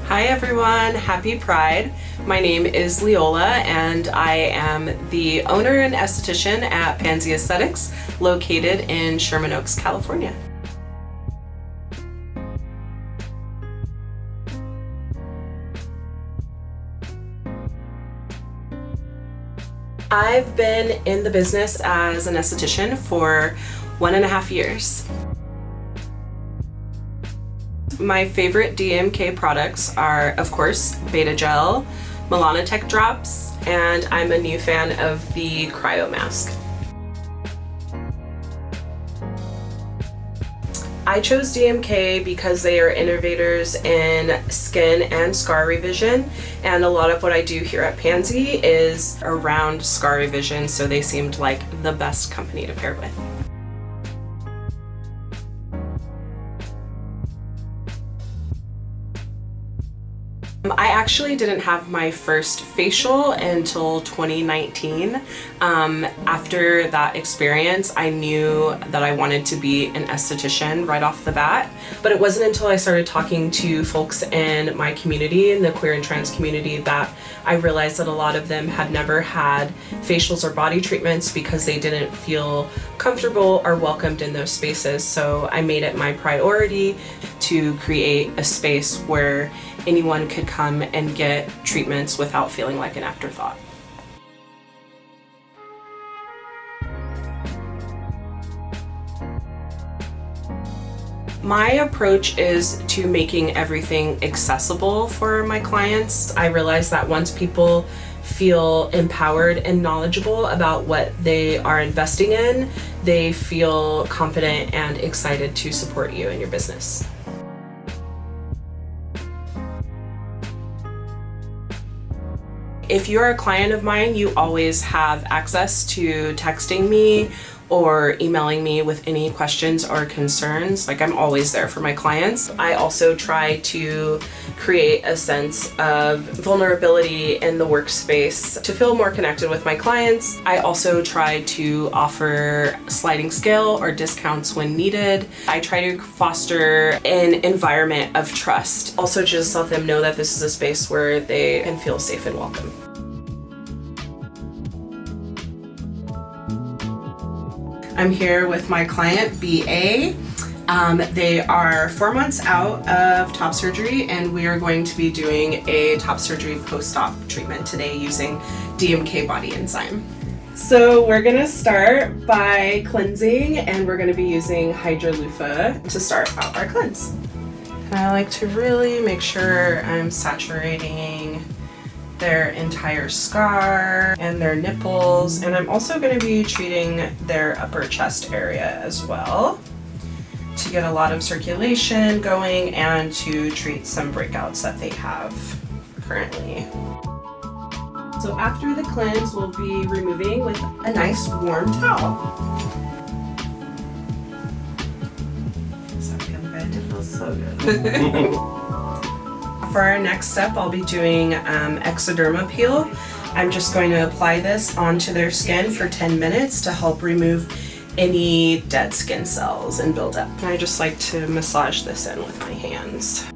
Hi everyone, happy Pride. My name is Leola and I am the owner and esthetician at Pansy Aesthetics, located in Sherman Oaks, California. I've been in the business as an esthetician for 1.5 years. My favorite DMK products are, of course, Beta Gel, Melanotech Drops, and I'm a new fan of the Cryo Mask. I chose DMK because they are innovators in skin and scar revision, and a lot of what I do here at Pansy is around scar revision, so they seemed like the best company to pair with. I actually didn't have my first facial until 2019. After that experience, I knew that I wanted to be an esthetician right off the bat, but it wasn't until I started talking to folks in my community, in the queer and trans community, that I realized that a lot of them had never had facials or body treatments because they didn't feel comfortable or welcomed in those spaces. So I made it my priority to create a space where anyone could come and get treatments without feeling like an afterthought. My approach is to making everything accessible for my clients. I realize that once people feel empowered and knowledgeable about what they are investing in, they feel confident and excited to support you in your business. If you're a client of mine, you always have access to texting me or emailing me with any questions or concerns. Like, I'm always there for my clients. I also try to create a sense of vulnerability in the workspace to feel more connected with my clients. I also try to offer sliding scale or discounts when needed. I try to foster an environment of trust. Also, just let them know that this is a space where they can feel safe and welcome. I'm here with my client, BA. They are 4 months out of top surgery, and we are going to be doing a top surgery post-op treatment today using DMK Body Enzyme. So we're gonna start by cleansing, and we're gonna be using Hydra Loofah to start out our cleanse. And I like to really make sure I'm saturating their entire scar and their nipples, and I'm also going to be treating their upper chest area as well to get a lot of circulation going and to treat some breakouts that they have currently. So after the cleanse, we'll be removing with a nice warm towel. Does that feel good? It feels so good. For our next step, I'll be doing ectoderma peel. I'm just going to apply this onto their skin for 10 minutes to help remove any dead skin cells and build up. And I just like to massage this in with my hands.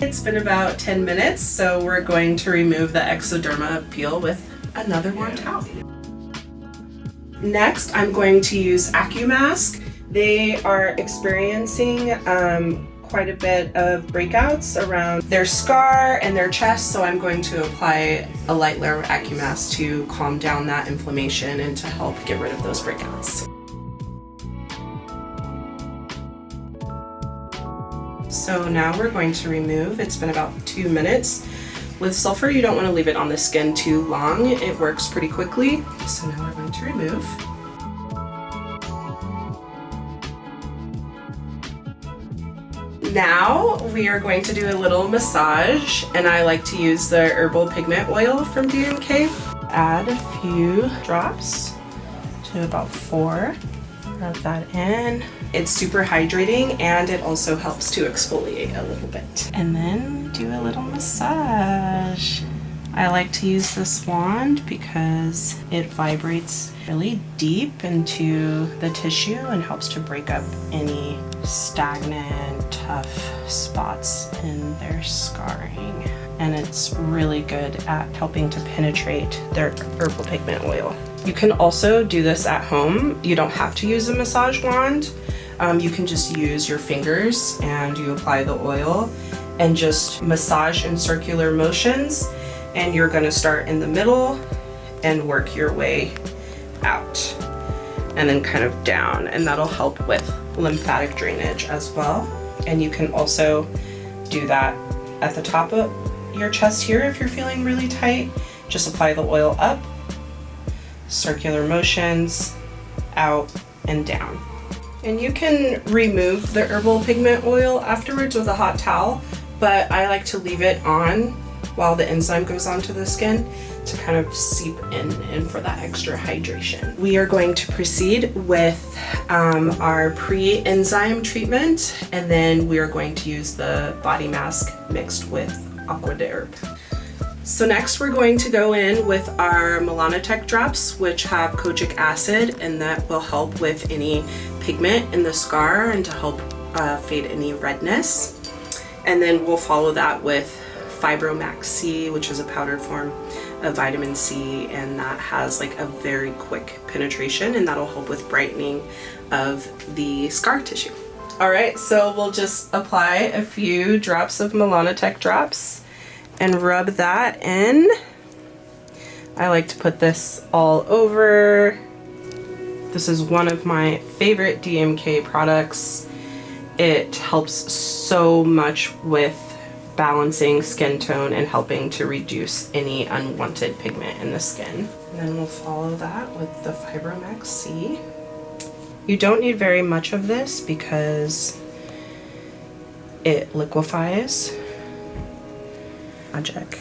It's been about 10 minutes, so we're going to remove the ectoderma peel with another warm towel. Next, I'm going to use AccuMask. They are experiencing quite a bit of breakouts around their scar and their chest, so I'm going to apply a light layer of AccuMask to calm down that inflammation and to help get rid of those breakouts. So now we're going to remove. It's been about 2 minutes. With sulfur, you don't want to leave it on the skin too long. It works pretty quickly. So now we're going to remove. Now we are going to do a little massage, and I like to use the herbal pigment oil from DMK. Add a few drops to about 4. Rub that in. It's super hydrating, and it also helps to exfoliate a little bit. And then do a little massage I like to use this wand because it vibrates really deep into the tissue and helps to break up any stagnant, tough spots in their scarring. And it's really good at helping to penetrate their herbal pigment oil. You can also do this at home. You don't have to use a massage wand. You can just use your fingers and you apply the oil and just massage in circular motions. And you're gonna start in the middle and work your way out and then kind of down, and that'll help with lymphatic drainage as well. And you can also do that at the top of your chest here if you're feeling really tight. Just apply the oil up, circular motions, out and down. And you can remove the herbal pigment oil afterwards with a hot towel, but I like to leave it on while the enzyme goes onto the skin to kind of seep in and for that extra hydration. We are going to proceed with our pre-enzyme treatment, and then we are going to use the body mask mixed with aqua d'herbe. So next we're going to go in with our Melanotech drops, which have kojic acid, and that will help with any pigment in the scar and to help fade any redness. And then we'll follow that with Fibromax C, which is a powdered form of vitamin C, and that has like a very quick penetration, and that'll help with brightening of the scar tissue. All right, so we'll just apply a few drops of Melanotech drops and rub that in. I like to put this all over. This is one of my favorite DMK products. It helps so much with balancing skin tone and helping to reduce any unwanted pigment in the skin. And then we'll follow that with the Fibromax C. You don't need very much of this because it liquefies. Magic.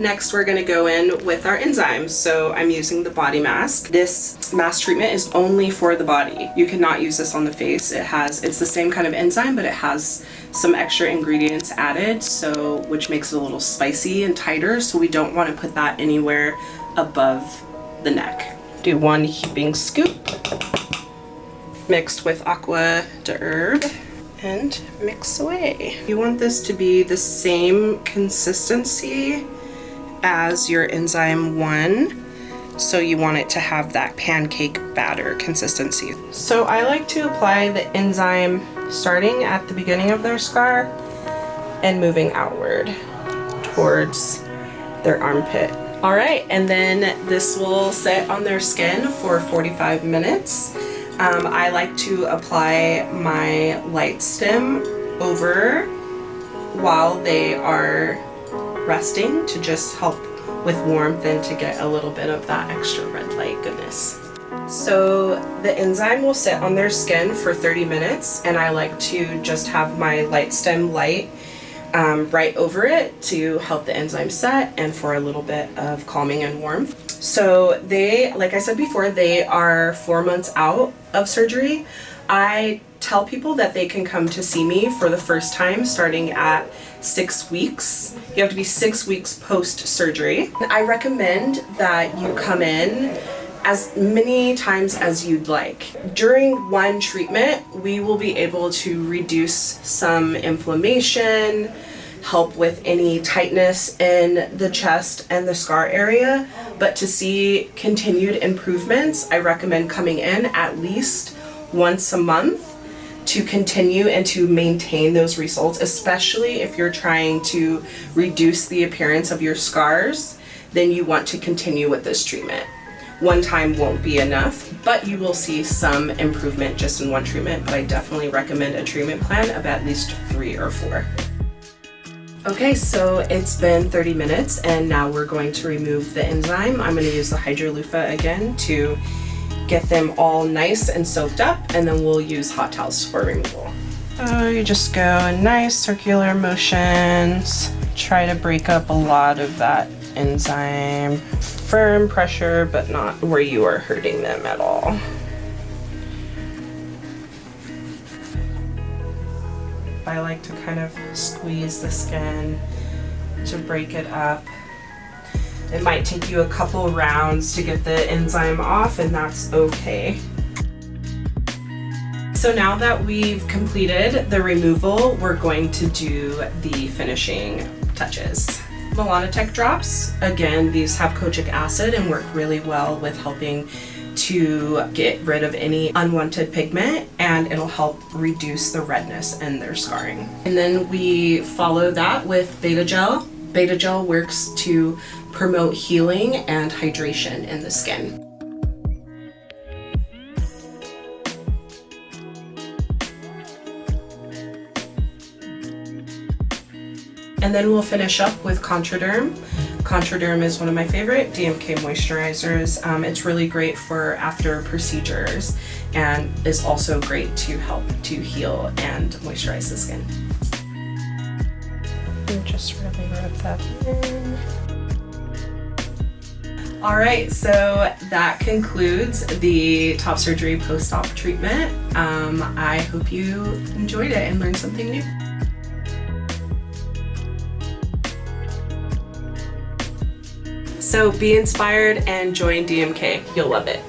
Next, we're gonna go in with our enzymes. So I'm using the body mask. This mask treatment is only for the body. You cannot use this on the face. It's the same kind of enzyme, but it has some extra ingredients added, so which makes it a little spicy and tighter. So we don't want to put that anywhere above the neck. Do 1 heaping scoop mixed with aqua d'herbe and mix away. You want this to be the same consistency as your enzyme 1, so you want it to have that pancake batter consistency. So I like to apply the enzyme starting at the beginning of their scar and moving outward towards their armpit. All right, and then this will sit on their skin for 45 minutes. I like to apply my light stem over while they are resting to just help with warmth and to get a little bit of that extra red light goodness. So the enzyme will sit on their skin for 30 minutes, and I like to just have my light stem light right over it to help the enzyme set and for a little bit of calming and warmth. So they, like I said before, they are 4 months out of surgery. I tell people that they can come to see me for the first time starting at 6 weeks. You have to be 6 weeks post-surgery. I recommend that you come in as many times as you'd like. During one treatment, we will be able to reduce some inflammation, help with any tightness in the chest and the scar area. But to see continued improvements, I recommend coming in at least once a month to continue and to maintain those results, especially if you're trying to reduce the appearance of your scars. Then you want to continue with this treatment. One time won't be enough, but you will see some improvement just in one treatment, but I definitely recommend a treatment plan of at least 3 or 4. Okay, so it's been 30 minutes and now we're going to remove the enzyme. I'm going to use the Hydro Loofah again to get them all nice and soaked up, and then we'll use hot towels for removal. So you just go in nice circular motions, try to break up a lot of that enzyme. Firm pressure, but not where you are hurting them at all. I like to kind of squeeze the skin to break it up. It might take you a couple rounds to get the enzyme off, and that's okay. So now that we've completed the removal, we're going to do the finishing touches. Melanotech drops, again, these have kojic acid and work really well with helping to get rid of any unwanted pigment, and it'll help reduce the redness and their scarring. And then we follow that with beta gel. Beta gel works to promote healing and hydration in the skin. And then we'll finish up with Contraderm. Contraderm is one of my favorite DMK moisturizers. It's really great for after procedures and is also great to help to heal and moisturize the skin. And just really rub that in. All right, so that concludes the top surgery post-op treatment. I hope you enjoyed it and learned something new. So be inspired and join DMK. You'll love it.